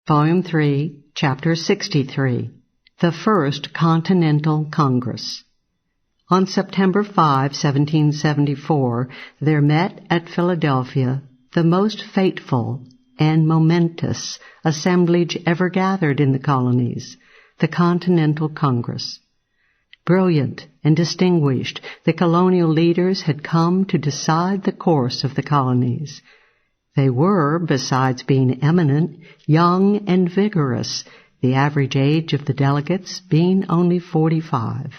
Volume 3, Chapter 63, The First Continental Congress. On September 5, 1774, there met at Philadelphia the most fateful and momentous assemblage ever gathered in the colonies, the Continental Congress. Brilliant and distinguished, the colonial leaders had come to decide the course of the colonies. They were, besides being eminent, young and vigorous, the average age of the delegates being only 45.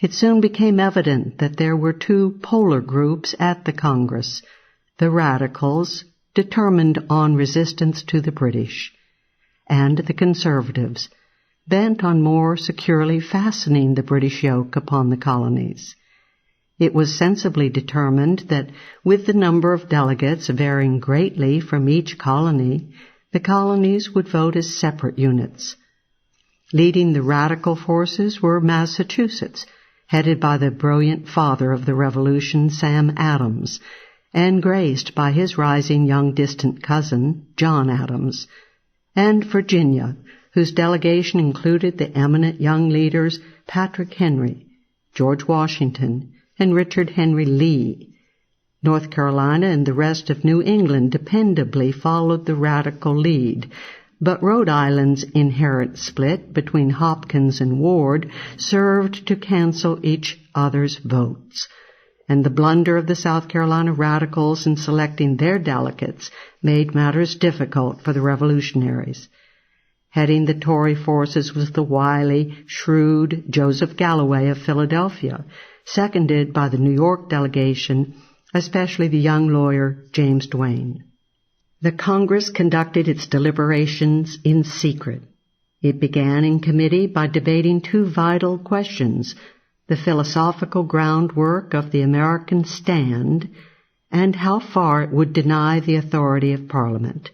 It soon became evident that there were two polar groups at the Congress, the radicals, determined on resistance to the British, and the conservatives, bent on more securely fastening the British yoke upon the colonies. It was sensibly determined that, with the number of delegates varying greatly from each colony, the colonies would vote as separate units. Leading the radical forces were Massachusetts, headed by the brilliant father of the Revolution, Sam Adams, and graced by his rising young distant cousin, John Adams, and Virginia, whose delegation included the eminent young leaders Patrick Henry, George Washington, and Richard Henry Lee. North Carolina and the rest of New England dependably followed the radical lead, but Rhode Island's inherent split between Hopkins and Ward served to cancel each other's votes, and the blunder of the South Carolina radicals in selecting their delegates made matters difficult for the revolutionaries. Heading the Tory forces was the wily, shrewd Joseph Galloway of Philadelphia, seconded by the New York delegation, especially the young lawyer James Duane. The Congress conducted its deliberations in secret. It began in committee by debating two vital questions: the philosophical groundwork of the American stand and how far it would deny the authority of Parliament.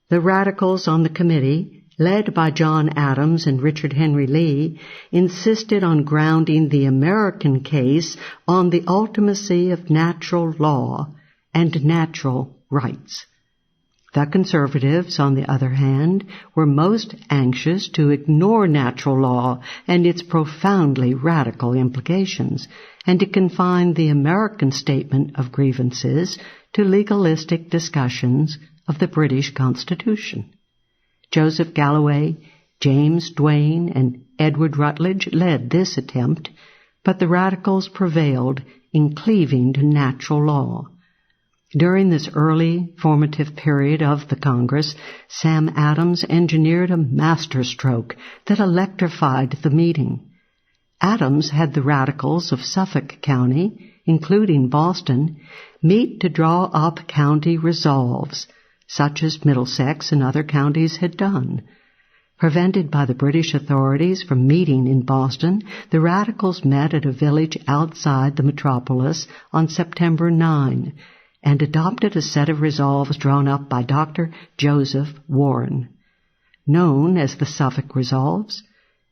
The radicals on the committee, led by John Adams and Richard Henry Lee, insisted on grounding the American case on the ultimacy of natural law and natural rights. The conservatives, on the other hand, were most anxious to ignore natural law and its profoundly radical implications, and to confine the American statement of grievances to legalistic discussions of the British Constitution. Joseph Galloway, James Duane, and Edward Rutledge led this attempt, but the radicals prevailed in cleaving to natural law. During this early formative period of the Congress, Sam Adams engineered a masterstroke that electrified the meeting. Adams had the radicals of Suffolk County, including Boston, meet to draw up county resolves, such as Middlesex and other counties had done. Prevented by the British authorities from meeting in Boston, the radicals met at a village outside the metropolis on September 9 and adopted a set of resolves drawn up by Dr. Joseph Warren. Known as the Suffolk Resolves,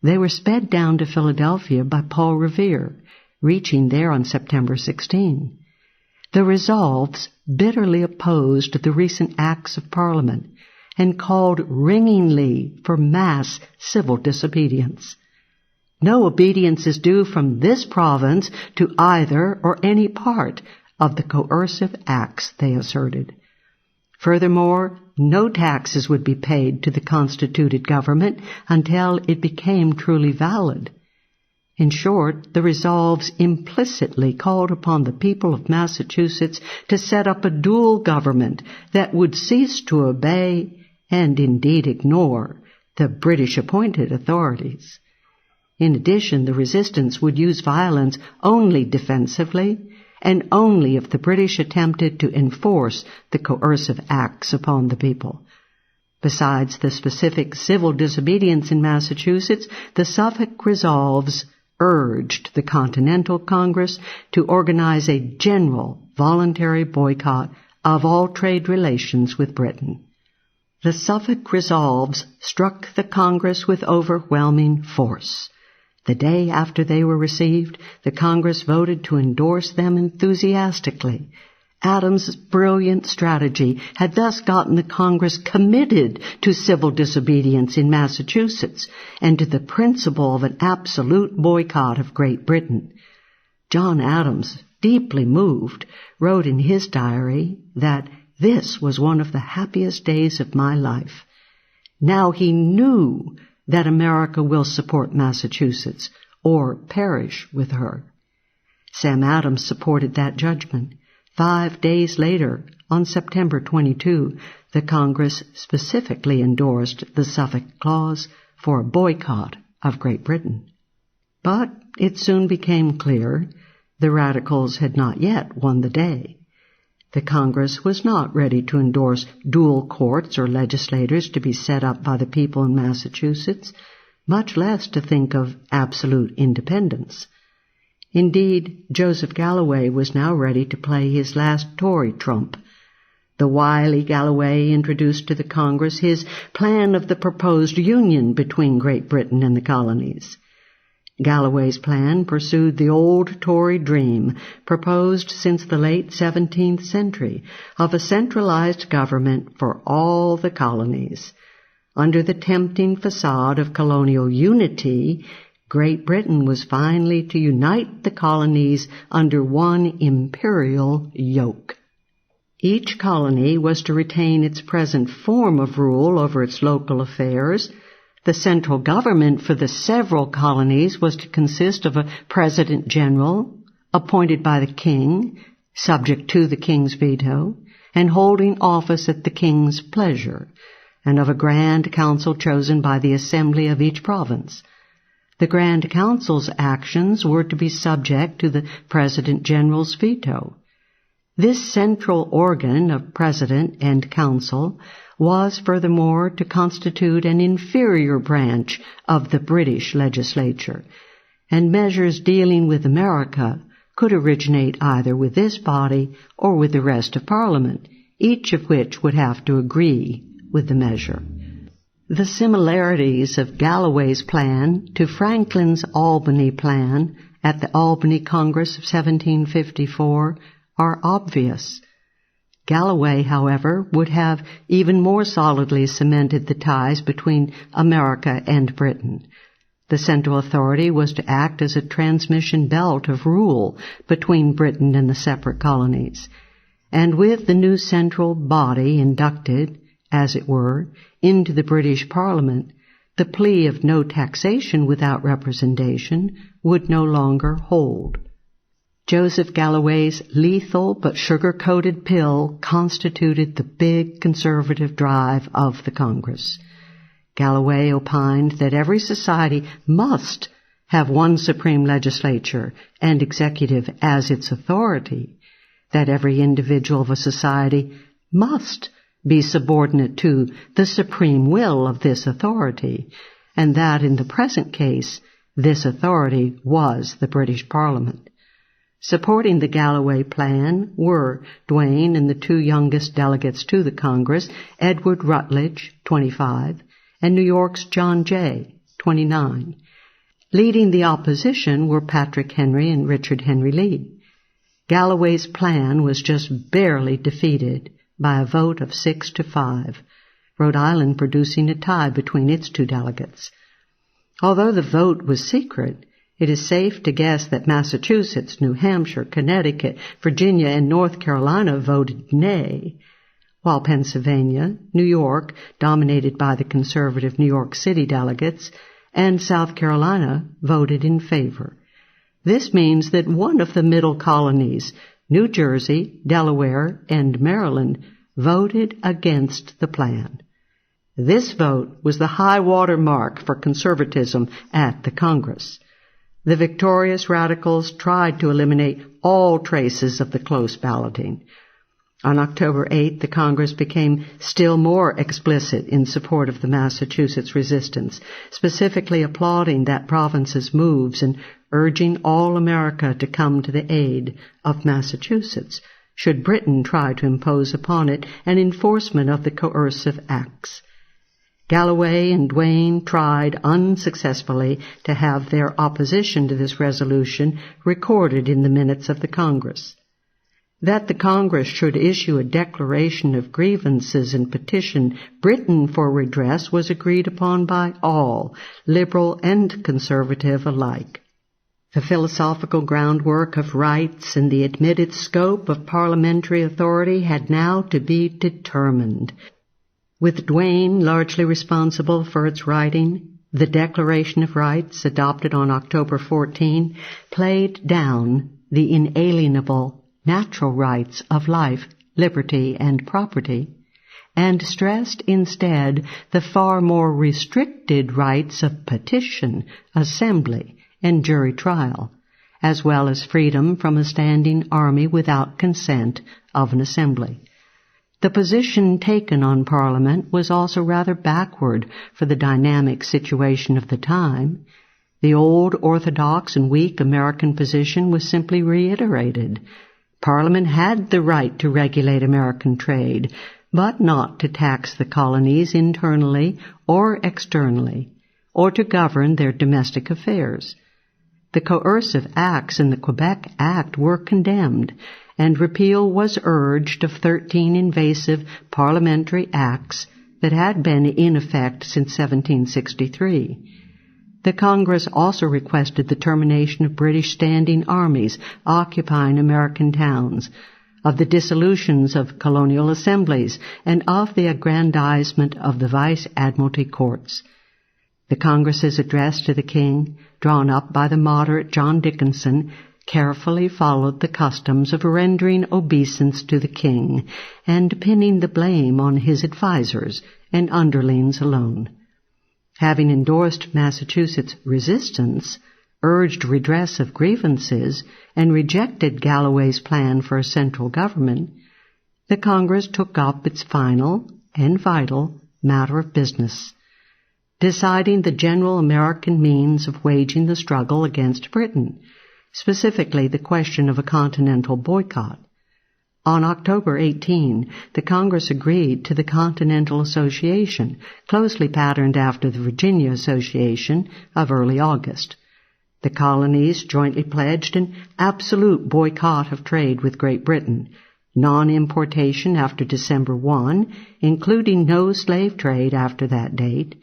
they were sped down to Philadelphia by Paul Revere, reaching there on September 16. The resolves bitterly opposed the recent acts of Parliament and called ringingly for mass civil disobedience. No obedience is due from this province to either or any part of the coercive acts, they asserted. Furthermore, no taxes would be paid to the constituted government until it became truly valid. In short, the resolves implicitly called upon the people of Massachusetts to set up a dual government that would cease to obey, and indeed ignore, the British-appointed authorities. In addition, the resistance would use violence only defensively, and only if the British attempted to enforce the coercive acts upon the people. Besides the specific civil disobedience in Massachusetts, the Suffolk Resolves urged the Continental Congress to organize a general voluntary boycott of all trade relations with Britain. The Suffolk Resolves struck the Congress with overwhelming force. The day after they were received, the Congress voted to endorse them enthusiastically, Adams' brilliant strategy had thus gotten the Congress committed to civil disobedience in Massachusetts and to the principle of an absolute boycott of Great Britain. John Adams, deeply moved, wrote in his diary that this was one of the happiest days of my life. Now he knew that America will support Massachusetts or perish with her. Sam Adams supported that judgment. 5 days later, on September 22, the Congress specifically endorsed the Suffolk Clause for a boycott of Great Britain. But it soon became clear the radicals had not yet won the day. The Congress was not ready to endorse dual courts or legislators to be set up by the people in Massachusetts, much less to think of absolute independence. Indeed, Joseph Galloway was now ready to play his last Tory trump. The wily Galloway introduced to the Congress his plan of the proposed union between Great Britain and the colonies. Galloway's plan pursued the old Tory dream, proposed since the late 17th century, of a centralized government for all the colonies. Under the tempting facade of colonial unity, Great Britain was finally to unite the colonies under one imperial yoke. Each colony was to retain its present form of rule over its local affairs. The central government for the several colonies was to consist of a president general, appointed by the king, subject to the king's veto, and holding office at the king's pleasure, and of a grand council chosen by the assembly of each province. The Grand Council's actions were to be subject to the President General's veto. This central organ of President and Council was furthermore to constitute an inferior branch of the British legislature, and measures dealing with America could originate either with this body or with the rest of Parliament, each of which would have to agree with the measure. The similarities of Galloway's plan to Franklin's Albany plan at the Albany Congress of 1754 are obvious. Galloway, however, would have even more solidly cemented the ties between America and Britain. The central authority was to act as a transmission belt of rule between Britain and the separate colonies, and with the new central body inducted, as it were, into the British Parliament, the plea of no taxation without representation would no longer hold. Joseph Galloway's lethal but sugar-coated pill constituted the big conservative drive of the Congress. Galloway opined that every society must have one supreme legislature and executive as its authority, that every individual of a society must be subordinate to the supreme will of this authority, and that in the present case, this authority was the British Parliament. Supporting the Galloway plan were Duane and the two youngest delegates to the Congress, Edward Rutledge, 25, and New York's John Jay, 29. Leading the opposition were Patrick Henry and Richard Henry Lee. Galloway's plan was just barely defeated by a vote of 6-5, Rhode Island producing a tie between its two delegates. Although the vote was secret, it is safe to guess that Massachusetts, New Hampshire, Connecticut, Virginia, and North Carolina voted nay, while Pennsylvania, New York, dominated by the conservative New York City delegates, and South Carolina voted in favor. This means that one of the middle colonies, New Jersey, Delaware, and Maryland, voted against the plan. This vote was the high water mark for conservatism at the Congress. The victorious radicals tried to eliminate all traces of the close balloting. On October 8, the Congress became still more explicit in support of the Massachusetts resistance, specifically applauding that province's moves and urging all America to come to the aid of Massachusetts, should Britain try to impose upon it an enforcement of the coercive acts. Galloway and Duane tried unsuccessfully to have their opposition to this resolution recorded in the minutes of the Congress. That the Congress should issue a declaration of grievances and petition Britain for redress was agreed upon by all, liberal and conservative alike. The philosophical groundwork of rights and the admitted scope of parliamentary authority had now to be determined. With Duane largely responsible for its writing, the Declaration of Rights, adopted on October 14, played down the inalienable natural rights of life, liberty, and property, and stressed instead the far more restricted rights of petition, assembly, and jury trial, as well as freedom from a standing army without consent of an assembly. The position taken on Parliament was also rather backward for the dynamic situation of the time. The old orthodox and weak American position was simply reiterated. Parliament had the right to regulate American trade, but not to tax the colonies internally or externally, or to govern their domestic affairs. The coercive acts in the Quebec Act were condemned, and repeal was urged of 13 invasive parliamentary acts that had been in effect since 1763. The Congress also requested the termination of British standing armies occupying American towns, of the dissolutions of colonial assemblies, and of the aggrandizement of the Vice Admiralty courts. The Congress's address to the King, drawn up by the moderate John Dickinson, carefully followed the customs of rendering obeisance to the King and pinning the blame on his advisers and underlings alone. Having endorsed Massachusetts' resistance, urged redress of grievances, and rejected Galloway's plan for a central government, the Congress took up its final and vital matter of business, deciding the general American means of waging the struggle against Britain, specifically the question of a continental boycott. On October 18, the Congress agreed to the Continental Association, closely patterned after the Virginia Association of early August. The colonies jointly pledged an absolute boycott of trade with Great Britain, non-importation after December 1, including no slave trade after that date,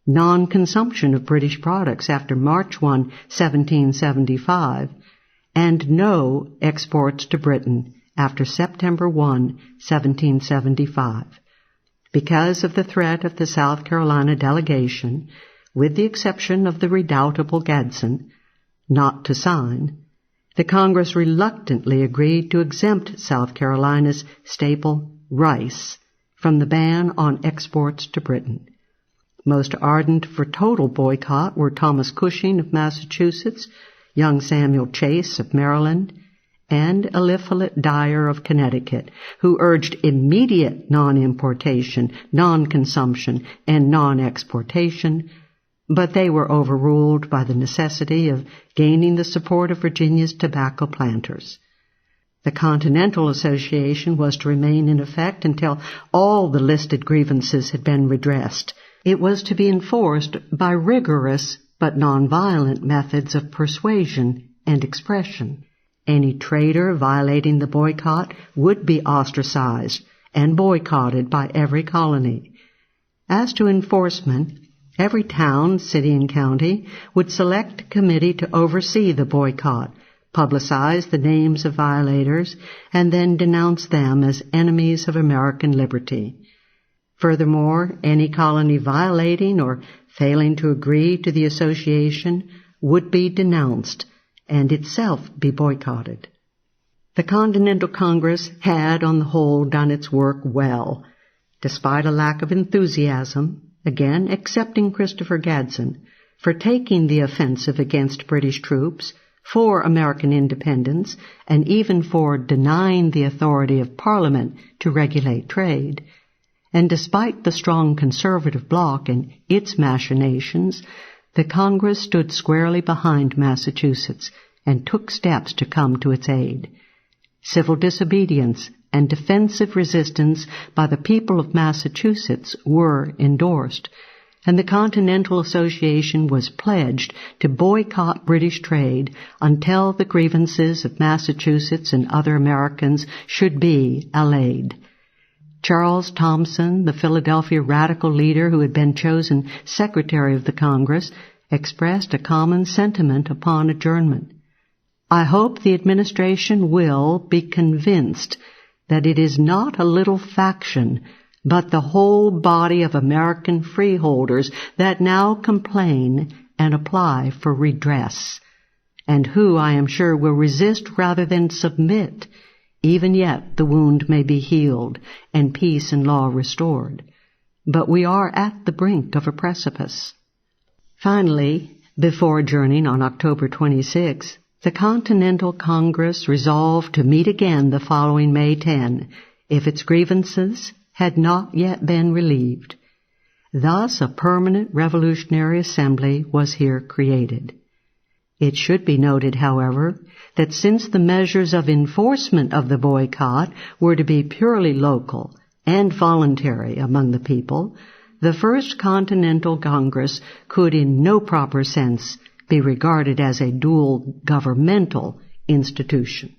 non-consumption of British products after March 1, 1775, and no exports to Britain after September 1, 1775. Because of the threat of the South Carolina delegation, with the exception of the redoubtable Gadsden, not to sign, the Congress reluctantly agreed to exempt South Carolina's staple, rice, from the ban on exports to Britain. Most ardent for total boycott were Thomas Cushing of Massachusetts, young Samuel Chase of Maryland, and Eliphalet Dyer of Connecticut, who urged immediate non-importation, non-consumption, and non-exportation, but they were overruled by the necessity of gaining the support of Virginia's tobacco planters. The Continental Association was to remain in effect until all the listed grievances had been redressed. It was to be enforced by rigorous but nonviolent methods of persuasion and expression. Any trader violating the boycott would be ostracized and boycotted by every colony. As to enforcement, every town, city, and county would select a committee to oversee the boycott, publicize the names of violators, and then denounce them as enemies of American liberty. Furthermore, any colony violating or failing to agree to the association would be denounced and itself be boycotted. The Continental Congress had, on the whole, done its work well, despite a lack of enthusiasm, again excepting Christopher Gadsden, for taking the offensive against British troops, for American independence, and even for denying the authority of Parliament to regulate trade. And despite the strong conservative bloc and its machinations, the Congress stood squarely behind Massachusetts and took steps to come to its aid. Civil disobedience and defensive resistance by the people of Massachusetts were endorsed. and the Continental Association was pledged to boycott British trade until the grievances of Massachusetts and other Americans should be allayed. Charles Thomson, the Philadelphia radical leader who had been chosen Secretary of the Congress, expressed a common sentiment upon adjournment. I hope the administration will be convinced that it is not a little faction, but the whole body of American freeholders that now complain and apply for redress, and who, I am sure, will resist rather than submit. Even yet the wound may be healed and peace and law restored. But we are at the brink of a precipice. Finally, before adjourning on October 26, the Continental Congress resolved to meet again the following May 10, if its grievances had not yet been relieved. Thus a permanent revolutionary assembly was here created. It should be noted, however, that since the measures of enforcement of the boycott were to be purely local and voluntary among the people, the First Continental Congress could in no proper sense be regarded as a dual governmental institution.